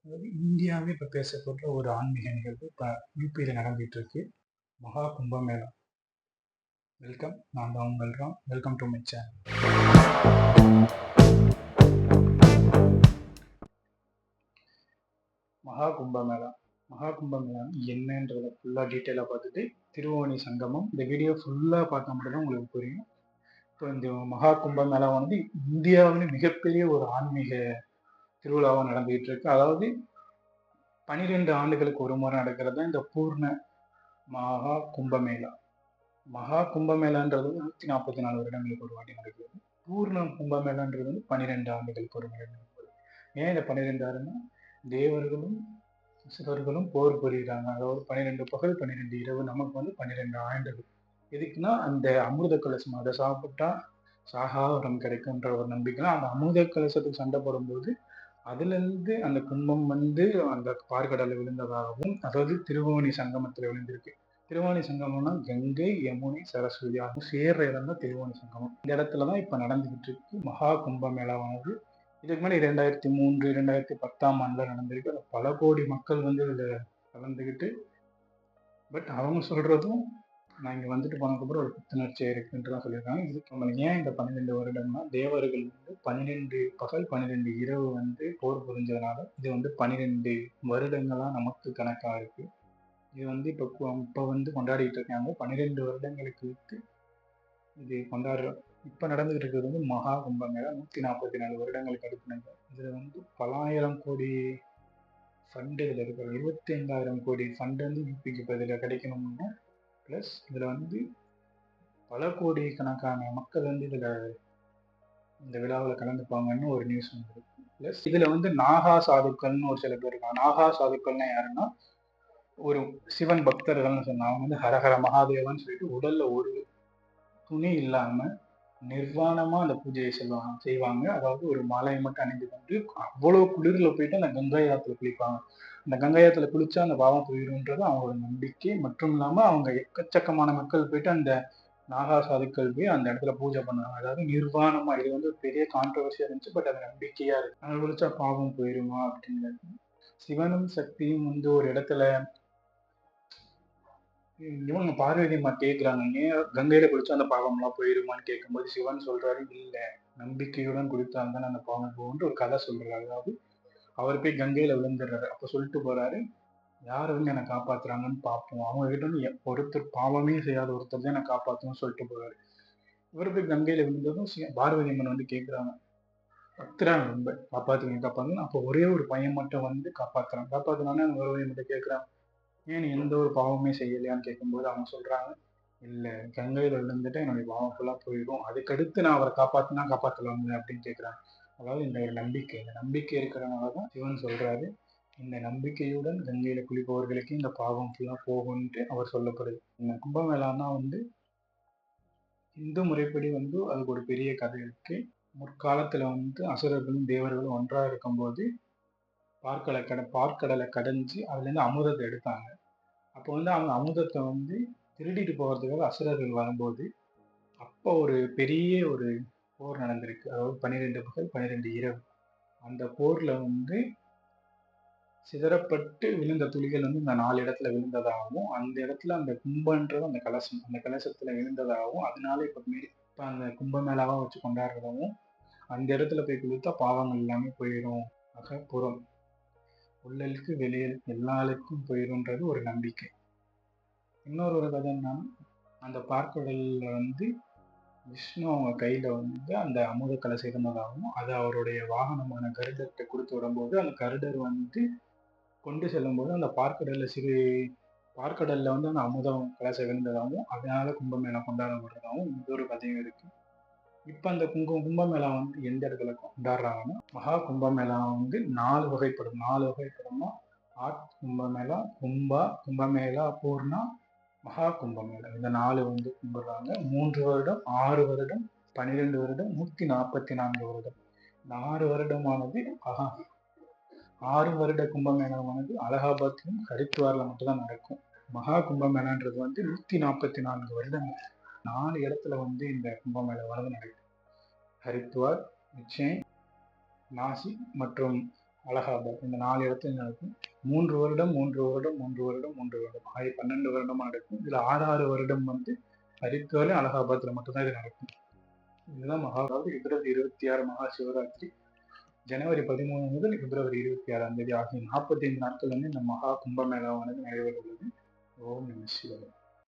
அதாவது இந்தியாவே இப்போ பேசப்படுற ஒரு ஆன்மீக நிகழ்வு இப்போ யூபியில் நடந்துட்டு இருக்கு. மகா கும்பமேளா. வெல்கம், நான் தான் உங்கள் வெல்கம் டு மை சேனல். மகா கும்பமேளா என்னன்றதை ஃபுல்லாக டீட்டெயிலாக பார்த்துட்டு திருவோணி சங்கமம் இந்த வீடியோ ஃபுல்லாக பார்த்தா மட்டும்தான் உங்களுக்கு புரியும். இப்போ இந்த மகா கும்பமேளா வந்து இந்தியாவின் மிகப்பெரிய ஒரு ஆன்மீக திருவிழாவாக நடந்துகிட்டு இருக்கு. அதாவது 12 ஆண்டுகளுக்கு ஒரு முறை நடக்கிறது இந்த பூர்ண மகா கும்பமேளா. மகா கும்பமேளான்றது 144 வருடங்களுக்கு ஒரு வாட்டி நடக்குது. பூர்ண கும்பமேளான்றது 12 ஆண்டுகளுக்கு ஒரு முறை நடக்குது. ஏன் இந்த 12 ஆண்டுனா தேவர்களும் அசுரர்களும் போர் புரிகிறாங்க. அதாவது 12 பகல் 12 இரவு, நமக்கு வந்து 12 ஆண்டுகள். எதுக்குன்னா அந்த அமிர்த கலசம் அதை சாப்பிட்டா சாகாவரம் கிடைக்கும்ன்ற ஒரு நம்பிக்கைலாம் அந்த அமிர்த கலசத்துக்கு சண்டை போடும்போது அதுல இருந்து அந்த கும்பம் வந்து அந்த பார்க்கடல விழுந்ததாகவும், அதாவது திருவோணி சங்கமத்துல விழுந்திருக்கு. திருவோணி சங்கமம்னா கங்கை, யமுனை, சரஸ்வதி அது சேர்ற இடம் தான் திருவோணி சங்கமம். இந்த இடத்துலதான் இப்ப நடந்துகிட்டு இருக்கு மகா கும்பமேளாவானது. இதுக்கு முன்னாடி 2003 2010 ஆண்டுல நடந்திருக்கு. பல கோடி மக்கள் வந்து இதுல கலந்துக்கிட்டு, பட் அவங்க சொல்றதும் நான் இங்க வந்துட்டு போனதுக்கப்புறம் ஒரு புத்துணர்ச்சியா இருக்குன்றதான் சொல்லியிருக்காங்க. இதுக்கு நம்ம ஏன் இந்த 12 வருடம்னா தேவர்கள் வந்து 12 பகல் 12 இரவு வந்து போர் புரிஞ்சதுனால இது வந்து 12 வருடங்களா நமக்கு கணக்கா இருக்கு. இது வந்து இப்போ வந்து கொண்டாடிட்டு இருக்காங்க. 12 வருடங்களுக்கு விட்டு இது கொண்டாடுறோம். இப்ப நடந்துகிட்டு இருக்கிறது வந்து மகா கும்பமேளா 144 வருடங்களுக்கு அடுத்து. இதுல வந்து பலாயிரம் கோடி ஃபண்டு இதுல இருக்கிற 25,000 கோடி ஃபண்டு வந்து யூபிக்கு இப்போ இதுல கிடைக்கணும்னா பிளஸ் இதுல வந்து பல கோடி கணக்கான மக்கள் வந்து இதுல இந்த விழாவில் கலந்துப்பாங்கன்னு ஒரு நியூஸ் வந்து. பிளஸ் இதுல வந்து நாகா சாதுக்கள்னு ஒரு சில பேர் இருக்காங்க. நாகா சாதுக்கள்னா யாருன்னா ஒரு சிவன் பக்தர்கள்னு சொன்னாங்க. அவங்க வந்து ஹரஹர மகாதேவன் சொல்லிட்டு உடல்ல ஒரு துணி இல்லாம நிர்வாணமா அந்த பூஜையை செய்வாங்க. அதாவது ஒரு மாலையை மட்டும் அணிந்து கொண்டு அவ்வளவு குளிர்ல போயிட்டு அந்த கங்காயத்துல குளிப்பாங்க. அந்த கங்காயத்துல குளிச்சா அந்த பாவம் போயிருன்றது அவங்களோட நம்பிக்கை. மற்றும் இல்லாம அவங்க எக்கச்சக்கமான மக்கள் போயிட்டு அந்த நாகா சாதுக்கள் போய் அந்த இடத்துல பூஜை பண்ணாங்க. அதாவது நிர்வாணமா. இது வந்து பெரிய கான்ட்ரவர்சியா இருந்துச்சு. பட் அது நம்பிக்கையா இருக்கு. அங்க குளிச்சா பாவம் போயிருமா அப்படிங்கிறது. சிவனும் சக்தியும் வந்து ஒரு இடத்துல இவங்க பார்வதி அம்மா கேட்குறாங்க, ஏன் கங்கையில குளிச்சா அந்த பாவம்லாம் போயிருமான்னு கேட்கும்போது சிவன் சொல்றாரு, இல்ல நம்பிக்கையுடன் குளித்தால் தான் அந்த பாவம் போகும்னு ஒரு கதை சொல்றாரு. அதாவது அவர் போய் கங்கையில விழுந்துடுறாரு. அப்ப சொல்லிட்டு போறாரு, யார் வந்து என்னை காப்பாத்துறாங்கன்னு பார்ப்போம். அவங்க கிட்ட இருந்து ஒருத்தர் பாவமே செய்யாத ஒருத்தர் தான் என்னை காப்பாற்றணும்னு சொல்லிட்டு போறாரு. இவர் போய் கங்கையில விழுந்ததும் பார்வதி அம்மன் வந்து கேட்குறாங்க, கத்துறாங்க ரொம்ப, காப்பாத்துங்க. அப்போ ஒரே ஒரு பையன் மட்டும் வந்து காப்பாத்துறானே அந்த பார்வதி மட்டும் கேட்குறாங்க, ஏன் நீ எந்த ஒரு பாவமே செய்யலையான்னு கேட்கும்போது அவங்க சொல்றாங்க, இல்ல கங்கையில விழுந்துட்டு என்னுடைய பாவம் ஃபுல்லா போயிடும், அதுக்கடுத்து நான் அவரை காப்பாத்தலாம்ல அப்படின்னு கேட்குறாங்க. அதாவது இந்த ஒரு இந்த நம்பிக்கை இருக்கிறனாலதான் சிவன் சொல்றாரு, இந்த நம்பிக்கையுடன் கங்கையில குளிப்பவர்களுக்கு இந்த பாவம் ஃபுல்லா போகும்ட்டு அவர் சொல்லப்படுது. இந்த கும்பமேளான்னா வந்து இந்து முறைப்படி வந்து அதுக்கு ஒரு பெரிய கதை இருக்கு. முற்காலத்துல வந்து அசுரர்களும் தேவர்களும் ஒன்றா இருக்கும்போது பார்க்கடலை கடைஞ்சு அதுல இருந்து அமுதத்தை எடுத்தாங்க. அப்போ வந்து அவங்க அமுதத்தை வந்து திருடிட்டு போகிறதுக்காக அசுரர்கள் வரும்போது அப்போ ஒரு பெரிய ஒரு போர் நடந்திருக்கு. அதாவது 12 பகல் 12 இரவு. அந்த போர்ல வந்து சிதறப்பட்டு விழுந்த துளிகள் வந்து இந்த 4 இடத்துல விழுந்ததாகவும், அந்த இடத்துல அந்த கும்பன்றது அந்த கலசம், அந்த கலசத்துல விழுந்ததாகவும், அதனால இப்ப அந்த கும்பமேளாவா வச்சு கொண்டாடுறதாகவும், அந்த இடத்துல போய் குளித்தா பாவங்கள் எல்லாமே போயிடும், புறம் உள்ளலுக்கு வெளியில் எல்லாருக்கும் போயிரும்ன்றது ஒரு நம்பிக்கை. இன்னொரு ஒரு கதை என்னன்னா, அந்த பார்க்கடல்ல வந்து விஷ்ணு அவங்க கையில வந்து அந்த அமுத கலசம் இருந்ததாகவும், அது அவருடைய வாகனமான கருடத்தை கொடுத்து விடும்போது அந்த கருடர் வந்து கொண்டு செல்லும்போது அந்த பார்க்கடல்ல வந்து அந்த அமுதம் கலசம் விழுந்ததாகவும், அதனால கும்பமேளா கொண்டாடப்படுறதாகவும் இன்னொரு கதையும் இருக்கு. இப்ப அந்த கும்பமேளா வந்து எந்த இடத்துல கொண்டாடுறாங்கன்னா, மகா கும்பமேளா வந்து 4 வகைப்படும். 4 வகைப்படும்னா ஆட் கும்பமேளா, கும்பமேளா பூர்ணா, மகா கும்பமேளா. இந்த 4 வந்து கும்பிடுறாங்க. 3 வருடம், 6 வருடம், 12 வருடம், 144 வருடம். இந்த 6 வருடமானது 6 வருட கும்பமேளாவானது அலகாபாத்திலும் ஹரித்வார்ல மட்டும்தான் நடக்கும். மகா கும்பமேளான்றது வந்து 144 வருடங்கள் 4 இடத்துல வந்து இந்த கும்பமேளாவானது நடக்கும். ஹரித்வார், உஜ்ஜைன், நாசிக் மற்றும் அலகாபாத் இந்த 4 இடத்துல நடக்கும். 3 வருடம் 3 வருடம் 3 வருடம் 3 வருடம் ஆகிய 12 வருடமா நடக்கும். இதுல 6 வருடம் ஹரித்வார் அலகாபாத்ல மட்டும்தான் இது நடக்கும். இதுதான் அதாவது பிப்ரவரி 26 மகா சிவராத்திரி. ஜனவரி 13 முதல் பிப்ரவரி 26 ஆகிய 45 நாட்கள் இந்த மகா கும்பமேளாவானது நடைபெற உள்ளது. ஓம் நம சிவாய.